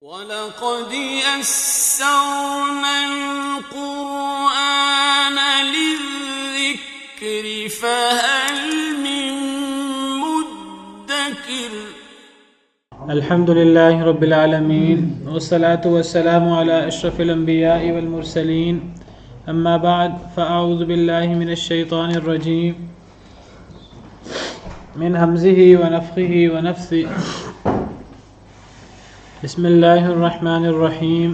وَلَقَدْ يَسَّرْنَا الْقُرْآنَ لِلذِّكْرِ فَهَلْ مِن مُّدَّكِرٍ الحمد لله رب العالمين والصلاة والسلام على أشرف الأنبياء والمرسلين أما بعد فأعوذ بالله من الشيطان الرجيم من همزه ونفخه ونفثه بسم الله الرحمن الرحيم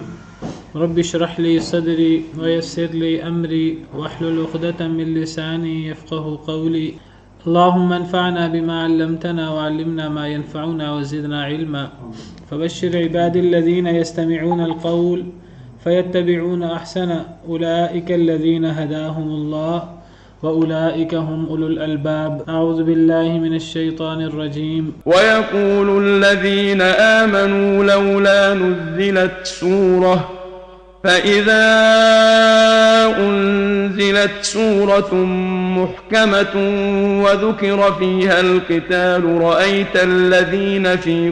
رب اشرح لي صدري ويسر لي أمري واحلل عقدة من لساني يفقه قولي اللهم انفعنا بما علمتنا وعلمنا ما ينفعنا وزدنا علما فبشر عبادي الذين يستمعون القول فيتبعون أحسن أولئك الذين هداهم الله وأولئك هم أولو الألباب أعوذ بالله من الشيطان الرجيم ويقول الذين آمنوا لولا نزلت سورة فإذا أنزلت سورة محكمة وذكر فيها القتال رأيت الذين في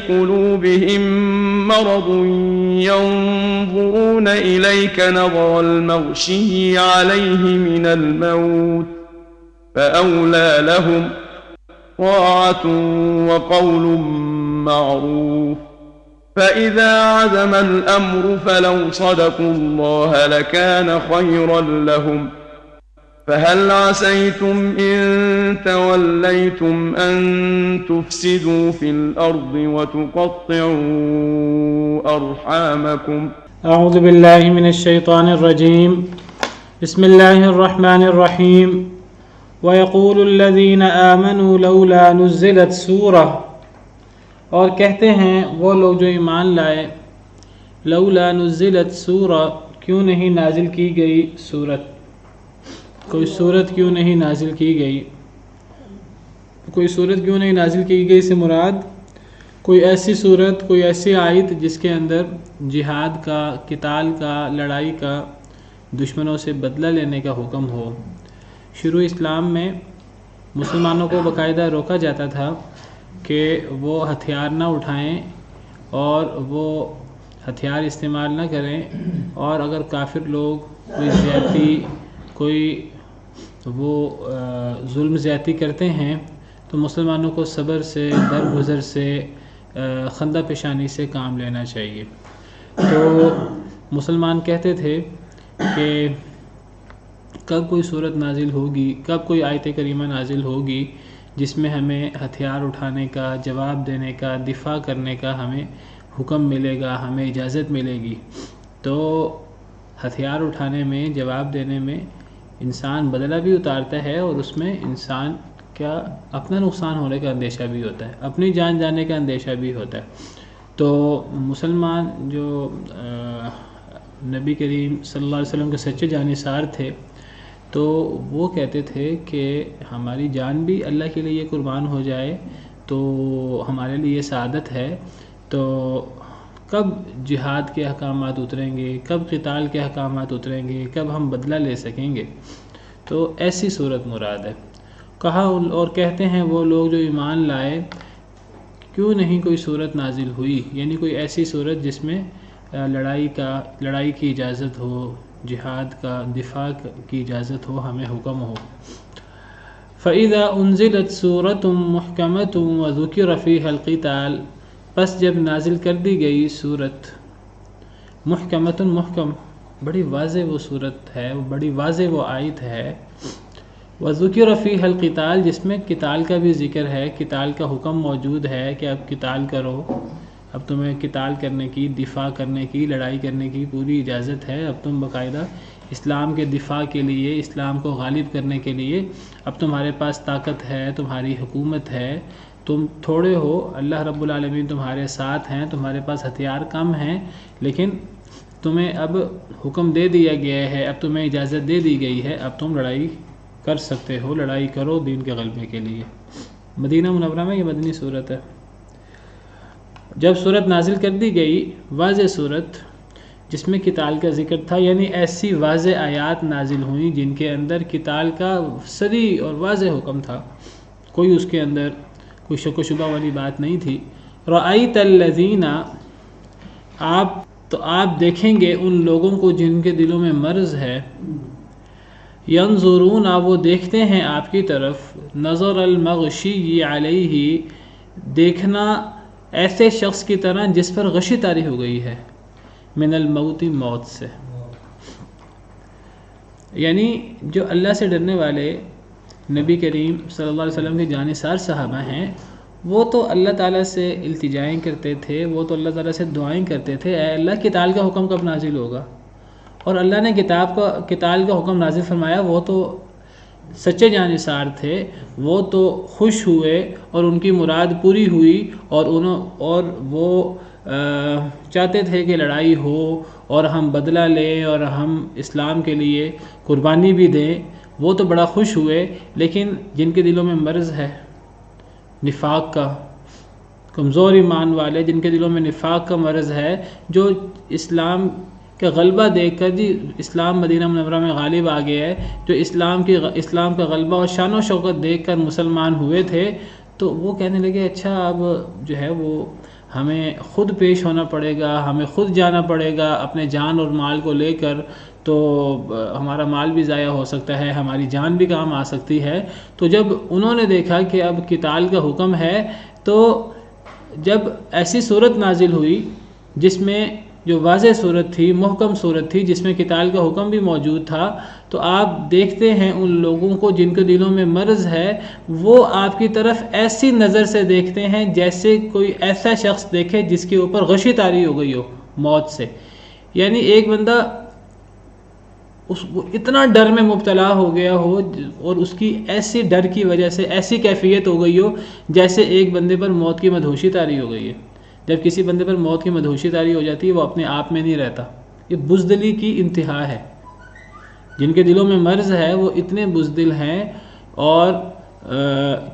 قلوبهم مرض ينظرون إليك نظر المغشي عليه من الموت فأولى لهم طاعة وقول معروف فإذا عزم الأمر فلو صدقوا الله لكان خيرا لهم فهل عسيتم إن توليتم أن تفسدوا في الأرض وتقطعوا أرحامكم أعوذ بالله من الشيطان الرجيم بسم الله الرحمن الرحيم ويقول الذين آمنوا لولا نزلت سورة اور کہتے ہیں وہ لوگ جو ایمان لائے لولا نزلت سورہ کیوں نہیں نازل کی گئی سورت، کوئی سورت کیوں نہیں نازل کی گئی، کوئی سورت کیوں نہیں نازل کی گئی سے مراد کوئی ایسی سورت، کوئی ایسی آیت جس کے اندر جہاد کا، قتال کا، لڑائی کا، دشمنوں سے بدلہ لینے کا حکم ہو۔ شروع اسلام میں مسلمانوں کو باقاعدہ روکا جاتا تھا کہ وہ ہتھیار نہ اٹھائیں اور وہ ہتھیار استعمال نہ کریں، اور اگر کافر لوگ کوئی زیادتی، کوئی وہ ظلم زیادتی کرتے ہیں تو مسلمانوں کو صبر سے، درگزر سے، خندہ پیشانی سے کام لینا چاہیے۔ تو مسلمان کہتے تھے کہ کب کوئی صورت نازل ہوگی، کب کوئی آیت کریمہ نازل ہوگی جس میں ہمیں ہتھیار اٹھانے کا، جواب دینے کا، دفاع کرنے کا ہمیں حکم ملے گا، ہمیں اجازت ملے گی۔ تو ہتھیار اٹھانے میں، جواب دینے میں انسان بدلہ بھی اتارتا ہے، اور اس میں انسان کا اپنا نقصان ہونے کا اندیشہ بھی ہوتا ہے، اپنی جان جانے کا اندیشہ بھی ہوتا ہے۔ تو مسلمان جو نبی کریم صلی اللہ علیہ وسلم کے سچے جانثار تھے، تو وہ کہتے تھے کہ ہماری جان بھی اللہ کے لیے قربان ہو جائے تو ہمارے لیے سعادت ہے۔ تو کب جہاد کے احکامات اتریں گے، کب قتال کے احکامات اتریں گے، کب ہم بدلہ لے سکیں گے؟ تو ایسی صورت مراد ہے۔ کہا اور کہتے ہیں وہ لوگ جو ایمان لائے کیوں نہیں کوئی صورت نازل ہوئی، یعنی کوئی ایسی صورت جس میں لڑائی کی اجازت ہو، جہاد کا، دفاع کی اجازت ہو، ہمیں حکم ہو۔ فَإِذَا أُنزِلَتْ سُورَةٌ مُحْكَمَةٌ وَذُكِرَ فِيهَا الْقِتَالُ، پس جب نازل کر دی گئی صورت محکمۃ، محکم، بڑی واضح وہ صورت ہے، بڑی واضح وہ آیت ہے، وَذُكِرَ فِيهَا الْقِتَالُ، جس میں قتال کا بھی ذکر ہے، قتال کا حکم موجود ہے کہ اب قتال کرو، اب تمہیں قتال کرنے کی، دفاع کرنے کی، لڑائی کرنے کی پوری اجازت ہے، اب تم باقاعدہ اسلام کے دفاع کے لیے، اسلام کو غالب کرنے کے لیے اب تمہارے پاس طاقت ہے، تمہاری حکومت ہے، تم تھوڑے ہو، اللہ رب العالمین تمہارے ساتھ ہیں، تمہارے پاس ہتھیار کم ہیں، لیکن تمہیں اب حکم دے دیا گیا ہے، اب تمہیں اجازت دے دی گئی ہے، اب تم لڑائی کر سکتے ہو، لڑائی کرو دین کے غلبے کے لیے۔ مدینہ منورہ میں یہ مدنی صورت ہے۔ جب صورت نازل کر دی گئی، واضح صورت جس میں قتال کا ذکر تھا، یعنی ایسی واضح آیات نازل ہوئیں جن کے اندر قتال کا صریح اور واضح حکم تھا، کوئی اس کے اندر کوئی شک و شبہ والی بات نہیں تھی۔ رأیت الذین، آپ دیکھیں گے ان لوگوں کو جن کے دلوں میں مرض ہے، ینظرون، وہ دیکھتے ہیں آپ کی طرف، نظر المغشی علیہ، دیکھنا ایسے شخص کی طرح جس پر غشی طاری ہو گئی ہے، من الموت، موت سے۔ یعنی جو اللہ سے ڈرنے والے نبی کریم صلی اللہ علیہ وسلم کے جانثار صحابہ ہیں، وہ تو اللہ تعالیٰ سے التجائیں کرتے تھے، وہ تو اللہ تعالیٰ سے دعائیں کرتے تھے، اے اللہ قتال کا حکم کب نازل ہوگا؟ اور اللہ نے قتال کا حکم نازل فرمایا، وہ تو سچے جانثار تھے، وہ تو خوش ہوئے اور ان کی مراد پوری ہوئی، اور وہ چاہتے تھے کہ لڑائی ہو اور ہم بدلہ لیں اور ہم اسلام کے لیے قربانی بھی دیں، وہ تو بڑا خوش ہوئے۔ لیکن جن کے دلوں میں مرض ہے نفاق کا، کمزور ایمان والے جن کے دلوں میں نفاق کا مرض ہے، جو اسلام کا غلبہ دیکھ کر، جی اسلام مدینہ منورہ میں غالب آ گیا ہے، جو اسلام کا غلبہ اور شان و شوکت دیکھ کر مسلمان ہوئے تھے، تو وہ کہنے لگے اچھا اب جو ہے وہ ہمیں خود پیش ہونا پڑے گا، ہمیں خود جانا پڑے گا اپنے جان اور مال کو لے کر، تو ہمارا مال بھی ضائع ہو سکتا ہے، ہماری جان بھی کام آ سکتی ہے۔ تو جب انہوں نے دیکھا کہ اب قتال کا حکم ہے، تو جب ایسی صورت نازل ہوئی جس میں جو واضح صورت تھی، محکم صورت تھی، جس میں قتال کا حکم بھی موجود تھا، تو آپ دیکھتے ہیں ان لوگوں کو جن کے دلوں میں مرض ہے، وہ آپ کی طرف ایسی نظر سے دیکھتے ہیں جیسے کوئی ایسا شخص دیکھے جس کے اوپر غشی طاری ہو گئی ہو موت سے۔ یعنی ایک بندہ اتنا ڈر میں مبتلا ہو گیا ہو اور اس کی ایسی ڈر کی وجہ سے ایسی کیفیت ہو گئی ہو جیسے ایک بندے پر موت کی مدہوشی طاری ہو گئی ہے۔ جب کسی بندے پر موت کی مدہوشی طاری ہو جاتی ہے، وہ اپنے آپ میں نہیں رہتا، یہ بزدلی کی انتہا ہے۔ جن کے دلوں میں مرض ہے وہ اتنے بزدل ہیں، اور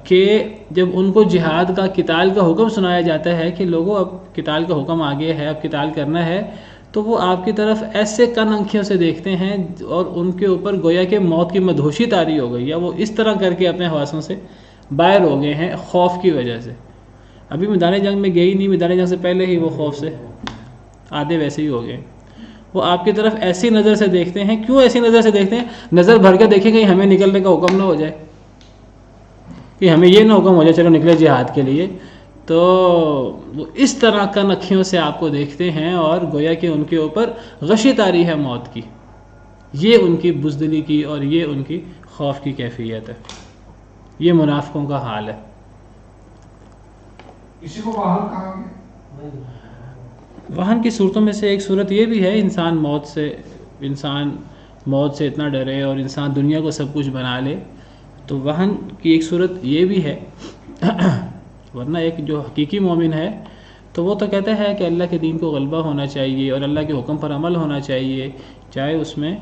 کہ جب ان کو جہاد کا، قتال کا حکم سنایا جاتا ہے کہ لوگوں اب قتال کا حکم آ گیا ہے، اب قتال کرنا ہے، تو وہ آپ کی طرف ایسے کن انکھیوں سے دیکھتے ہیں اور ان کے اوپر گویا کہ موت کی مدہوشی طاری ہو گئی، یا وہ اس طرح کر کے اپنے حواسوں سے باہر ہو گئے ہیں خوف کی وجہ سے۔ ابھی میدان جنگ میں گئے ہی نہیں، میدان جنگ سے پہلے ہی وہ خوف سے آدھے ویسے ہی ہو گئے۔ وہ آپ کی طرف ایسی نظر سے دیکھتے ہیں۔ کیوں ایسی نظر سے دیکھتے ہیں؟ نظر بھر کے دیکھیں کہیں ہمیں نکلنے کا حکم نہ ہو جائے، کہ ہمیں یہ نہ حکم ہو جائے چلو نکلے جہاد کے لیے۔ تو وہ اس طرح کن اکھیوں سے آپ کو دیکھتے ہیں اور گویا کہ ان کے اوپر غشی طاری ہے موت کی۔ یہ ان کی بزدلی کی اور یہ ان کی خوف کی کیفیت ہے۔ یہ منافقوں کا حال ہے۔ اسی کو واہن کہا گیا۔ واہن کی صورتوں میں سے ایک صورت یہ بھی ہے، انسان موت سے اتنا ڈرے اور انسان دنیا کو سب کچھ بنا لے، تو واہن کی ایک صورت یہ بھی ہے۔ ورنہ ایک جو حقیقی مومن ہے تو وہ تو کہتا ہے کہ اللہ کے دین کو غلبہ ہونا چاہیے اور اللہ کے حکم پر عمل ہونا چاہیے، چاہے اس میں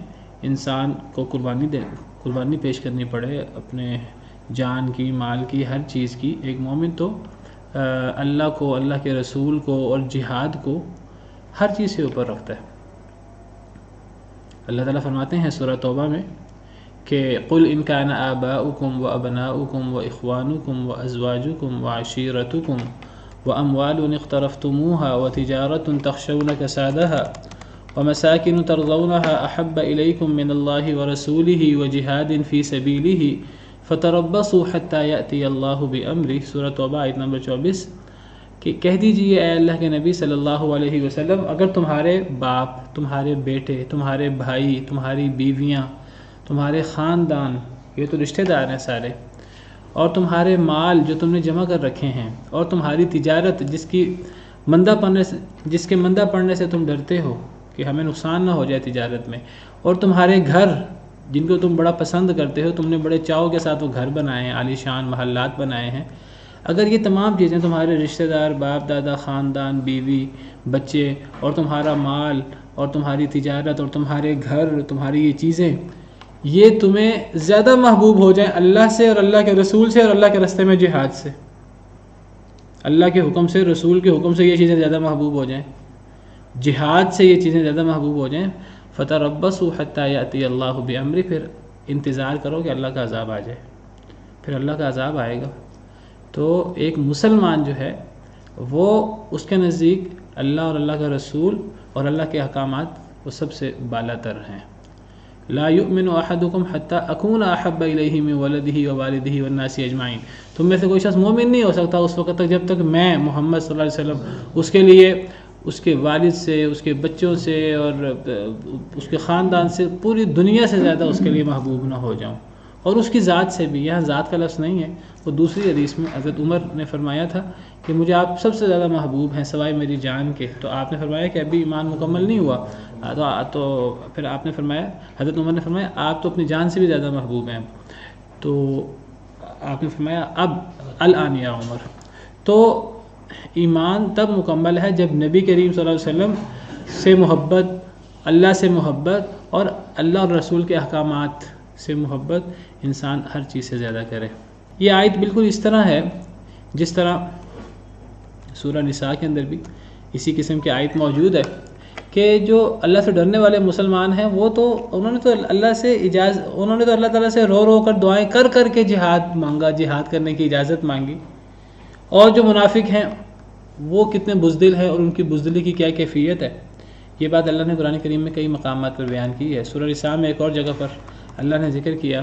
انسان کو قربانی پیش کرنی پڑے، اپنے جان کی، مال کی، ہر چیز کی۔ ایک مومن تو اللہ کو، اللہ کے رسول کو اور جہاد کو ہر چیز سے اوپر رکھتا ہے۔ اللہ تعالیٰ فرماتے ہیں سورہ توبہ میں کہ قل ان کان آباؤکم وابناؤکم واخوانکم وازواجکم وعشیرتکم واموال اقترفتموها وتجارة تخشون كسادها ومساكن ترضونها احب اليكم من الله ورسوله وجهاد في سبيله فتربصوا حتى يأتي الله بأمره۔ سورہ توبہ آیت نمبر 24 کہ کہہ دیجئے اے اللہ کے نبی صلی اللہ علیہ وسلم، اگر تمہارے باپ، تمہارے بیٹے، تمہارے بھائی، تمہاری بیویاں، تمہارے خاندان، یہ تو رشتہ دار ہیں سارے، اور تمہارے مال جو تم نے جمع کر رکھے ہیں، اور تمہاری تجارت جس کے مندہ پڑنے سے تم ڈرتے ہو کہ ہمیں نقصان نہ ہو جائے تجارت میں، اور تمہارے گھر جن کو تم بڑا پسند کرتے ہو، تم نے بڑے چاؤ کے ساتھ وہ گھر بنائے ہیں، عالی شان محلات بنائے ہیں، اگر یہ تمام چیزیں، تمہارے رشتہ دار، باپ دادا، خاندان، بیوی، بچے، اور تمہارا مال اور تمہاری تجارت اور تمہارے گھر، تمہاری یہ چیزیں، یہ تمہیں زیادہ محبوب ہو جائیں اللہ سے اور اللہ کے رسول سے اور اللہ کے راستے میں جہاد سے، اللہ کے حکم سے، رسول کے حکم سے یہ چیزیں زیادہ محبوب ہو جائیں، جہاد سے یہ چیزیں زیادہ محبوب ہو جائیں، فتربصوا حتی یأتی اللہ بأمرہ، پھر انتظار کرو کہ اللہ کا عذاب آ جائے۔ پھر اللہ کا عذاب آئے گا تو ایک مسلمان جو ہے وہ اس کے نزدیک اللہ اور اللہ کا رسول اور اللہ کے احکامات وہ سب سے بالا تر ہیں. لا یؤمن احدکم حتی اکون احب الیہ من ولدہ ووالدہ والناس اجمعین. تم میں سے کوئی شخص مومن نہیں ہو سکتا اس وقت تک جب تک میں محمد صلی اللہ علیہ وسلم اس کے لیے اس کے والد سے، اس کے بچوں سے اور اس کے خاندان سے، پوری دنیا سے زیادہ اس کے لیے محبوب نہ ہو جاؤں، اور اس کی ذات سے بھی. یہاں ذات کا لفظ نہیں ہے، وہ دوسری حدیث میں حضرت عمر نے فرمایا تھا کہ مجھے آپ سب سے زیادہ محبوب ہیں سوائے میری جان کے. تو آپ نے فرمایا کہ ابھی ایمان مکمل نہیں ہوا، تو پھر آپ نے فرمایا، حضرت عمر نے فرمایا آپ تو اپنی جان سے بھی زیادہ محبوب ہیں. تو آپ نے فرمایا اب الآن یا عمر. تو ایمان تب مکمل ہے جب نبی کریم صلی اللہ علیہ وسلم سے محبت، اللہ سے محبت اور اللہ اور رسول کے احکامات سے محبت انسان ہر چیز سے زیادہ کرے. یہ آیت بالکل اس طرح ہے جس طرح سورہ نساء کے اندر بھی اسی قسم کی آیت موجود ہے کہ جو اللہ سے ڈرنے والے مسلمان ہیں وہ تو انہوں نے تو اللہ سے انہوں نے تو اللہ تعالیٰ سے رو رو کر دعائیں کر کر کے جہاد مانگا، جہاد کرنے کی اجازت مانگی. اور جو منافق ہیں وہ کتنے بزدل ہیں اور ان کی بزدلی کی کیا کیفیت ہے، یہ بات اللہ نے قرآن کریم میں کئی مقامات پر بیان کی ہے. سورہ نساء میں ایک اور جگہ پر اللہ نے ذکر کیا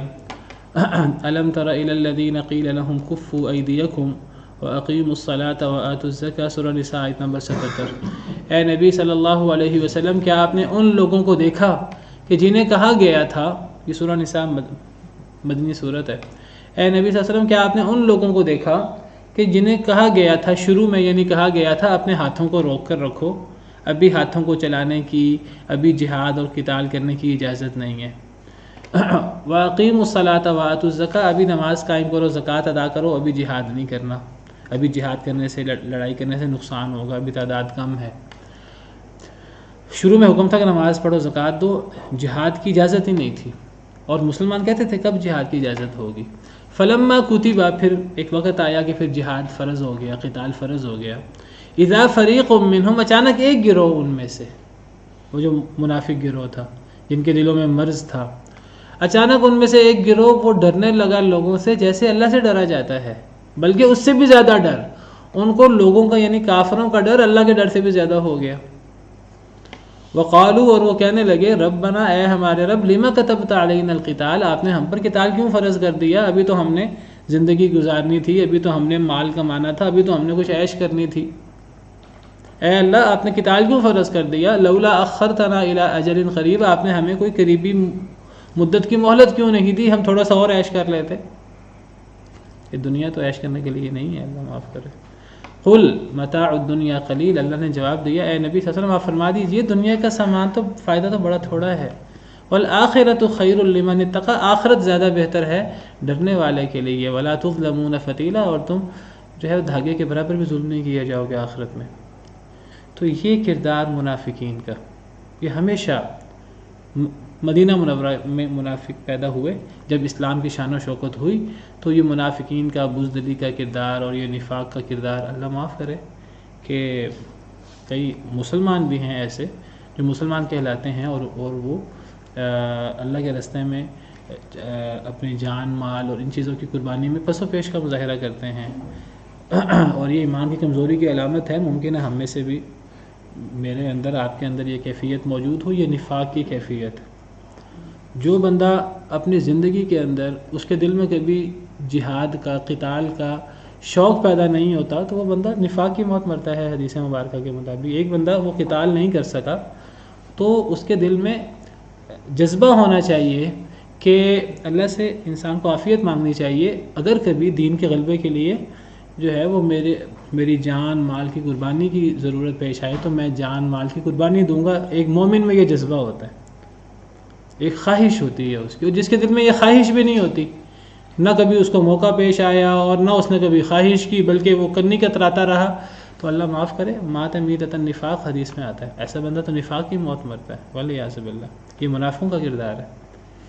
الم تر الی الذین قیل لهم کفوا ایدیکم واقیموا الصلاة وآتوا الزکاة. سورہ نساء آیت نمبر 77. اے نبی صلی اللہ علیہ وسلم کیا آپ نے ان لوگوں کو دیکھا کہ جنہیں کہا گیا تھا، یہ سورہ نساء مدنی صورت ہے، اے نبی صلی اللہ علیہ وسلم کیا آپ نے ان لوگوں کو دیکھا کہ جنہیں کہا گیا تھا شروع میں، یعنی کہا گیا تھا اپنے ہاتھوں کو روک کر رکھو، ابھی ہاتھوں کو چلانے کی، ابھی جہاد اور قتال کرنے کی اجازت نہیں ہے. واقیموا الصلاۃ وآتوا الزکاۃ، ابھی نماز قائم کرو، زکوٰۃ ادا کرو، ابھی جہاد نہیں کرنا، ابھی جہاد کرنے سے، لڑائی کرنے سے نقصان ہوگا، ابھی تعداد کم ہے. شروع میں حکم تھا کہ نماز پڑھو، زکوٰۃ دو، جہاد کی اجازت ہی نہیں تھی. اور مسلمان کہتے تھے کب جہاد کی اجازت ہوگی. فلما کتبا، پھر ایک وقت آیا کہ پھر جہاد فرض ہو گیا، قتال فرض ہو گیا. اذا فریق منہم، اچانک ایک گروہ ان میں سے، وہ جو منافق گروہ تھا جن کے دلوں میں مرض تھا، اچانک ان میں سے ایک گروہ وہ ڈرنے لگا لوگوں سے جیسے اللہ سے ڈرا جاتا ہے، بلکہ اس سے بھی زیادہ ڈر ان کو لوگوں کا، یعنی کافروں کا ڈر اللہ کے ڈر سے بھی زیادہ ہو گیا. وقالوا، اور وہ کہنے لگے ربنا، اے ہمارے رب، لما كتبت علینا القتال، آپ نے ہم پر قتال کیوں فرض کر دیا؟ ابھی تو ہم نے زندگی گزارنی تھی، ابھی تو ہم نے مال کمانا تھا، ابھی تو ہم نے کچھ عیش کرنی تھی. اے اللہ آپ نے قتال کیوں فرض کر دیا؟ لولا اخرتنا الى اجل قریب، آپ نے ہمیں کوئی قریبی مدت کی مہلت کیوں نہیں دی، ہم تھوڑا سا اور عیش کر لیتے. یہ دنیا تو عیش کرنے کے لیے نہیں ہے، اللہ معاف کرے. قل متاع الدنیا قلیل، اللہ نے جواب دیا اے نبی صلی اللہ علیہ وسلم آپ فرما دیجئے دنیا کا سامان تو فائدہ تو بڑا تھوڑا ہے. والآخرۃ خیر لمن اتقی، آخرت زیادہ بہتر ہے ڈرنے والے کے لیے. ولا تظلمون فتیلا، اور تم جو ہے دھاگے کے برابر بھی ظلم نہیں کیا جاؤ گے آخرت میں. تو یہ کردار منافقین کا، یہ ہمیشہ مدینہ منورہ میں منافق پیدا ہوئے. جب اسلام کی شان و شوکت ہوئی تو یہ منافقین کا، بزدلی کا کردار اور یہ نفاق کا کردار، اللہ معاف کرے کہ کئی مسلمان بھی ہیں ایسے جو مسلمان کہلاتے ہیں اور وہ اللہ کے راستے میں اپنی جان، مال اور ان چیزوں کی قربانی میں پس و پیش کا مظاہرہ کرتے ہیں. اور یہ ایمان کی کمزوری کی علامت ہے. ممکن ہے ہم میں سے بھی، میرے اندر، آپ کے اندر یہ کیفیت موجود ہو، یہ نفاق کی کیفیت. جو بندہ اپنی زندگی کے اندر اس کے دل میں کبھی جہاد کا، قتال کا شوق پیدا نہیں ہوتا تو وہ بندہ نفاق کی موت مرتا ہے. حدیث مبارکہ کے مطابق ایک بندہ وہ قتال نہیں کر سکا تو اس کے دل میں جذبہ ہونا چاہیے کہ اللہ سے انسان کو عافیت مانگنی چاہیے. اگر کبھی دین کے غلبے کے لیے جو ہے وہ میری جان مال کی قربانی کی ضرورت پیش آئے تو میں جان مال کی قربانی دوں گا. ایک مومن میں یہ جذبہ ہوتا ہے، ایک خواہش ہوتی ہے اس کی. اور جس کے دل میں یہ خواہش بھی نہیں ہوتی، نہ کبھی اس کو موقع پیش آیا اور نہ اس نے کبھی خواہش کی بلکہ وہ کرنی کتراتا رہا، تو اللہ معاف کرے مات میتۃ النفاق حدیث میں آتا ہے. ایسا بندہ تو نفاق کی موت مرتا ہے، والعیاذ باللہ. یہ منافقوں کا کردار ہے.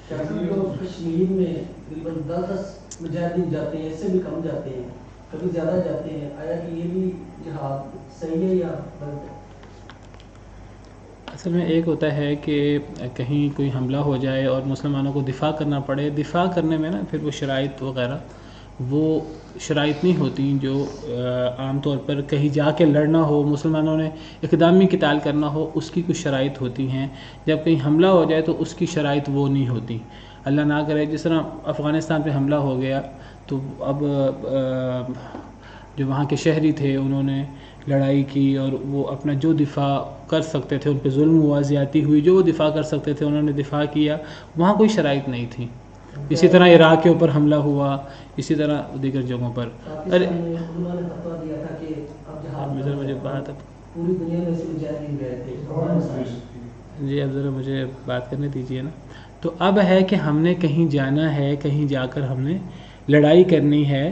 کشمیر میں تقریباً 10 مجاہدین جاتے ہیں، اس سے بھی کم جاتے ہیں، کبھی زیادہ جاتے ہیں. آیا کہ یہ بھی جہاد صحیح ہے یا غلط ہے؟ اصل میں ایک ہوتا ہے کہ کہیں کوئی حملہ ہو جائے اور مسلمانوں کو دفاع کرنا پڑے. دفاع کرنے میں نا پھر وہ شرائط وغیرہ وہ شرائط نہیں ہوتی جو عام طور پر کہیں جا کے لڑنا ہو، مسلمانوں نے اقدامی قتال کرنا ہو، اس کی کچھ شرائط ہوتی ہیں. جب کہیں حملہ ہو جائے تو اس کی شرائط وہ نہیں ہوتی. اللہ نہ کرے جس طرح افغانستان پہ حملہ ہو گیا تو اب جو وہاں کے شہری تھے انہوں نے لڑائی کی اور وہ اپنا جو دفاع کر سکتے تھے، ان پہ ظلم ہوا، زیادتی ہوئی، جو وہ دفاع کر سکتے تھے انہوں نے دفاع کیا، وہاں کوئی شرائط نہیں تھی. اسی طرح عراق کے اوپر حملہ ہوا، اسی طرح دیگر جگہوں پر. ارے علماء نے فتویٰ دیا تھا کہ اب جہاد مجھے بات پوری دنیا میں سے مجاہدین گئے تھے. جی اب ذرا مجھے بات کرنے دیجیے نا. تو اب ہے کہ ہم نے کہیں جانا ہے، کہیں جا کر ہم نے لڑائی کرنی ہے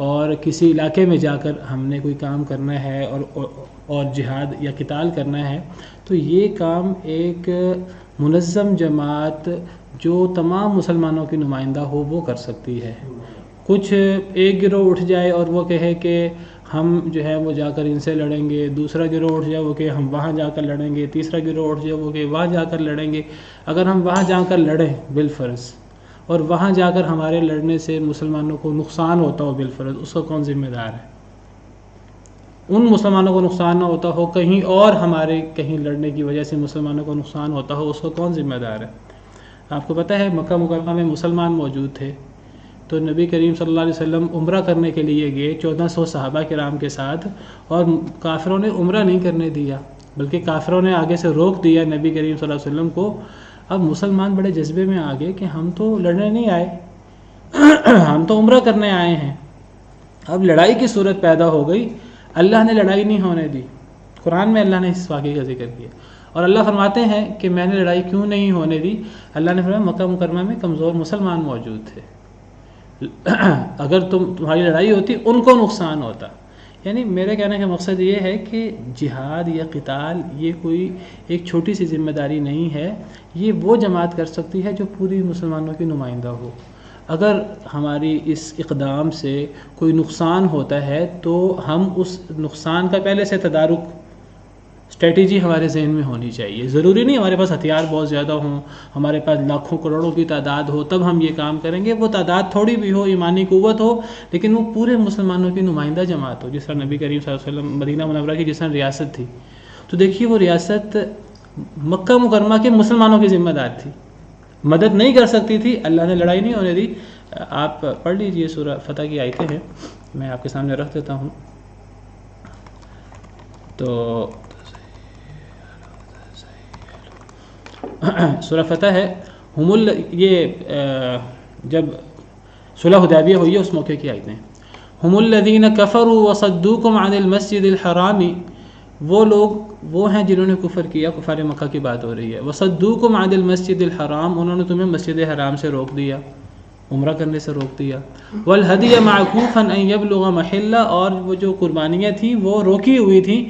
اور کسی علاقے میں جا کر ہم نے کوئی کام کرنا ہے اور جہاد یا قتال کرنا ہے، تو یہ کام ایک منظم جماعت جو تمام مسلمانوں کی نمائندہ ہو وہ کر سکتی ہے. کچھ ایک گروہ اٹھ جائے اور وہ کہے کہ ہم جو ہے وہ جا کر ان سے لڑیں گے، دوسرا گروہ اٹھ جائے وہ کہ ہم وہاں جا کر لڑیں گے، تیسرا گروہ اٹھ جائے وہ کہ وہاں جا کر لڑیں گے. اگر ہم وہاں جا کر لڑیں بالفرض اور وہاں جا کر ہمارے لڑنے سے مسلمانوں کو نقصان ہوتا ہو بالفرض، اس کا کون ذمہ دار ہے؟ ان مسلمانوں کو نقصان نہ ہوتا ہو، کہیں اور ہمارے کہیں لڑنے کی وجہ سے مسلمانوں کو نقصان ہوتا ہو، اس کا کون ذمہ دار ہے؟ آپ کو پتہ ہے مکہ مکرمہ میں مسلمان موجود تھے تو نبی کریم صلی اللہ علیہ وسلم عمرہ کرنے کے لیے گئے 1400 صحابہ کرام کے ساتھ، اور کافروں نے عمرہ نہیں کرنے دیا، بلکہ کافروں نے آگے سے روک دیا نبی کریم صلی اللہ علیہ وسلم کو. اب مسلمان بڑے جذبے میں آ گئے کہ ہم تو لڑنے نہیں آئے، ہم تو عمرہ کرنے آئے ہیں. اب لڑائی کی صورت پیدا ہو گئی، اللہ نے لڑائی نہیں ہونے دی. قرآن میں اللہ نے اس واقعے کا ذکر کیا اور اللہ فرماتے ہیں کہ میں نے لڑائی کیوں نہیں ہونے دی. اللہ نے فرمایا مکہ مکرمہ میں کمزور مسلمان موجود تھے، اگر تمہاری لڑائی ہوتی ان کو نقصان ہوتا. یعنی میرے کہنے کا مقصد یہ ہے کہ جہاد یا قتال یہ کوئی ایک چھوٹی سی ذمہ داری نہیں ہے، یہ وہ جماعت کر سکتی ہے جو پوری مسلمانوں کی نمائندہ ہو. اگر ہماری اس اقدام سے کوئی نقصان ہوتا ہے تو ہم اس نقصان کا پہلے سے تدارک اسٹریٹجی ہمارے ذہن میں ہونی چاہیے. ضروری نہیں ہمارے پاس ہتھیار بہت زیادہ ہوں، ہمارے پاس لاکھوں کروڑوں کی تعداد ہو تب ہم یہ کام کریں گے. وہ تعداد تھوڑی بھی ہو، ایمانی قوت ہو، لیکن وہ پورے مسلمانوں کی نمائندہ جماعت ہو. جس طرح نبی کریم صلی اللہ علیہ وسلم مدینہ منورہ کی جس طرح ریاست تھی، تو دیکھیے وہ ریاست مکہ مکرمہ کے مسلمانوں کی ذمہ دار تھی، مدد نہیں کر سکتی تھی، اللہ نے لڑائی نہیں ہونے دی. آپ پڑھ لیجئے سورہ فتح کی آیتیں ہیں، میں آپ کے سامنے رکھ دیتا ہوں. تو سورہ فتح ہے، یہ جب صلح حدیبیہ ہوئی ہے اس موقع کی آیتیں. ہم الذین کفروا وصدوکم عن المسجد الحرام، وہ لوگ وہ ہیں جنہوں نے کفر کیا، کفار مکہ کی بات ہو رہی ہے. وصدوکم عن المسجد الحرام، انہوں نے تمہیں مسجد حرام سے روک دیا، عمرہ کرنے سے روک دیا. والہدی معکوفا ان یبلغ محلہ، اور وہ جو قربانیاں تھیں وہ روکی ہوئی تھیں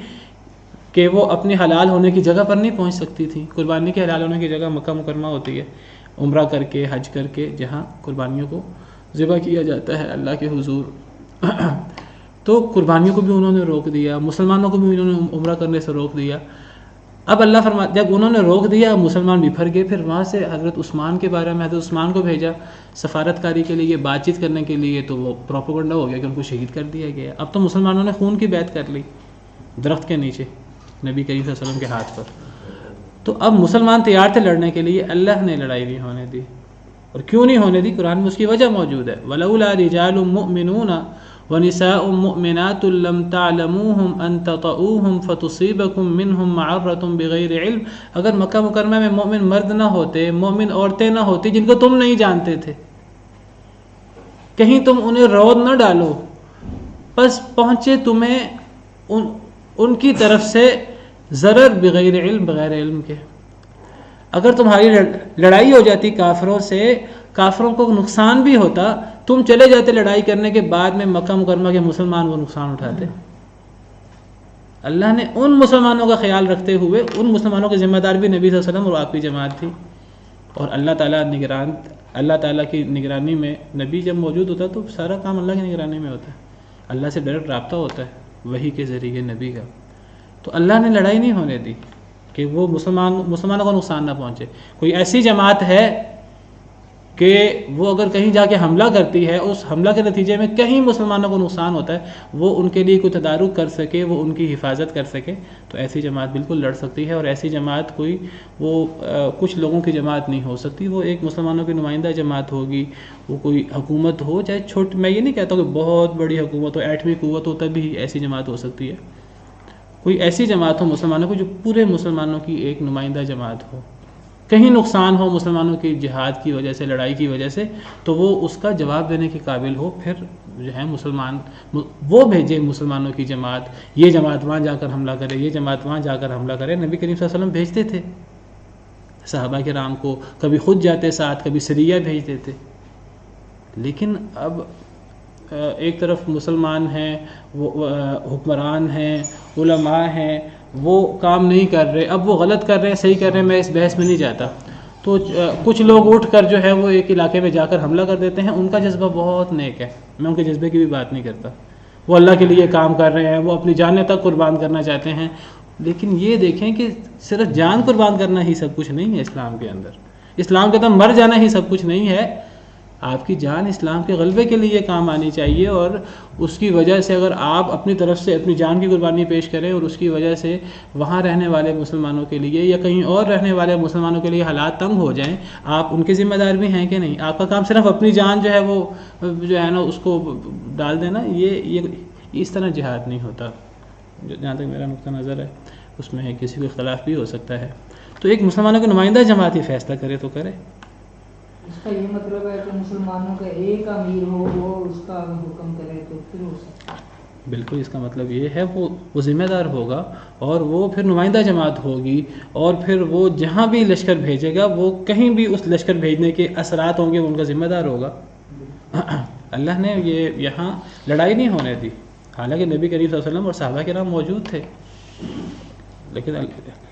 کہ وہ اپنی حلال ہونے کی جگہ پر نہیں پہنچ سکتی تھی. قربانی کے حلال ہونے کی جگہ مکہ مکرمہ ہوتی ہے، عمرہ کر کے حج کر کے جہاں قربانیوں کو ذبح کیا جاتا ہے اللہ کے حضور. تو قربانیوں کو بھی انہوں نے روک دیا، مسلمانوں کو بھی انہوں نے عمرہ کرنے سے روک دیا. اب اللہ فرماتا جب انہوں نے روک دیا مسلمان بفر گئے. پھر وہاں سے حضرت عثمان کے بارے میں حضرت عثمان کو بھیجا سفارتکاری کے لیے، بات چیت کرنے کے لیے. تو وہ پروپیگنڈا ہو گیا کہ ان کو شہید کر دیا گیا. اب تو مسلمانوں نے خون کی بیعت کر لی درخت کے نیچے نبی کریم صلی اللہ علیہ وسلم کے ہاتھ پر. تو اب مسلمان تیار تھے لڑنے کے لیے، اللہ نے لڑائی نہیں ہونے دی. اور کیوں نہیں ہونے دی؟ قرآن میں اس کی وجہ موجود ہے. وَلَوْلَا رِجَالٌ مُؤْمِنُونَ وَنِسَاءٌ مُؤْمِنَاتٌ لَمْ تَعْلَمُوهُمْ أَن تَطَئُوهُمْ فَتُصِيبَكُم مِّنْهُمْ مَعَرَّةٌ بِغَيْرِ عِلْمٍ، اگر مکہ مکرمہ میں مومن مرد نہ ہوتے، مومن عورتیں نہ ہوتی جن کو تم نہیں جانتے تھے، کہیں تم انہیں رود نہ ڈالو، بس پہنچے تمہیں ان کی طرف سے ضرر بغیر علم، بغیر علم کے. اگر تمہاری لڑائی ہو جاتی کافروں سے، کافروں کو نقصان بھی ہوتا، تم چلے جاتے لڑائی کرنے کے بعد میں مکہ مکرمہ کے مسلمان وہ نقصان اٹھاتے. اللہ نے ان مسلمانوں کا خیال رکھتے ہوئے، ان مسلمانوں کے ذمہ دار بھی نبی صلی اللہ علیہ وسلم اور آپ کی جماعت تھی. اور اللہ تعالیٰ کی نگرانی میں نبی جب موجود ہوتا تو سارا کام اللہ کی نگرانی میں ہوتا ہے. اللہ سے ڈائریکٹ رابطہ ہوتا ہے وحی کے ذریعے نبی کا. تو اللہ نے لڑائی نہیں ہونے دی کہ وہ مسلمانوں کو نقصان نہ پہنچے. کوئی ایسی جماعت ہے کہ وہ اگر کہیں جا کے حملہ کرتی ہے، اس حملہ کے نتیجے میں کہیں مسلمانوں کو نقصان ہوتا ہے، وہ ان کے لیے کوئی تدارک کر سکے، وہ ان کی حفاظت کر سکے، تو ایسی جماعت بالکل لڑ سکتی ہے. اور ایسی جماعت کوئی وہ کچھ لوگوں کی جماعت نہیں ہو سکتی، وہ ایک مسلمانوں کی نمائندہ جماعت ہوگی. وہ کوئی حکومت ہو چاہے چھوٹی، میں یہ نہیں کہتا کہ بہت بڑی حکومت ہو، ایٹمی قوت ہو، تبھی ایسی جماعت ہو سکتی ہے. کوئی ایسی جماعت ہو مسلمانوں کو جو پورے مسلمانوں کی ایک نمائندہ جماعت ہو. کہیں نقصان ہو مسلمانوں کی جہاد کی وجہ سے، لڑائی کی وجہ سے، تو وہ اس کا جواب دینے کے قابل ہو. پھر جو ہے مسلمان وہ بھیجے مسلمانوں کی جماعت، یہ جماعت وہاں جا کر حملہ کرے، یہ جماعت وہاں جا کر حملہ کرے. نبی کریم صلی اللہ علیہ وسلم بھیجتے تھے صحابہ کرام کو، کبھی خود جاتے ساتھ، کبھی سریہ بھیجتے تھے. لیکن اب ایک طرف مسلمان ہیں، وہ حکمران ہیں، علماء ہیں، وہ کام نہیں کر رہے. اب وہ غلط کر رہے ہیں، صحیح کر رہے ہیں، میں اس بحث میں نہیں جاتا. تو کچھ لوگ اٹھ کر جو ہے وہ ایک علاقے میں جا کر حملہ کر دیتے ہیں. ان کا جذبہ بہت نیک ہے، میں ان کے جذبے کی بھی بات نہیں کرتا. وہ اللہ کے لیے کام کر رہے ہیں، وہ اپنی جانیں تک قربان کرنا چاہتے ہیں. لیکن یہ دیکھیں کہ صرف جان قربان کرنا ہی سب کچھ نہیں ہے اسلام کے اندر. اسلام کے اندر مر جانا ہی سب کچھ نہیں ہے. آپ کی جان اسلام کے غلبے کے لیے کام آنی چاہیے، اور اس کی وجہ سے اگر آپ اپنی طرف سے اپنی جان کی قربانی پیش کریں اور اس کی وجہ سے وہاں رہنے والے مسلمانوں کے لیے یا کہیں اور رہنے والے مسلمانوں کے لیے حالات تنگ ہو جائیں، آپ ان کے ذمہ دار بھی ہیں کہ نہیں؟ آپ کا کام صرف اپنی جان جو ہے وہ جو ہے نا اس کو ڈال دینا. یہ اس طرح جہاد نہیں ہوتا. جہاں تک میرا نقطہ نظر ہے اس میں کسی کو اختلاف بھی ہو سکتا ہے. تو ایک مسلمانوں کی نمائندہ جماعت ہی فیصلہ کرے تو کرے. اس کا یہ مطلب ہے کہ مسلمانوں کا ایک امیر ہو، وہ اس کا حکم کرے تو پھر ہو سکتا ہے. بالکل اس کا مطلب یہ ہے وہ ذمہ دار ہوگا، اور وہ پھر نمائندہ جماعت ہوگی، اور پھر وہ جہاں بھی لشکر بھیجے گا وہ کہیں بھی اس لشکر بھیجنے کے اثرات ہوں گے وہ ان کا ذمہ دار ہوگا. اللہ نے یہ یہاں لڑائی نہیں ہونے دی، حالانکہ نبی کریم صلی اللہ علیہ وسلم اور صحابہ کرام موجود تھے، لیکن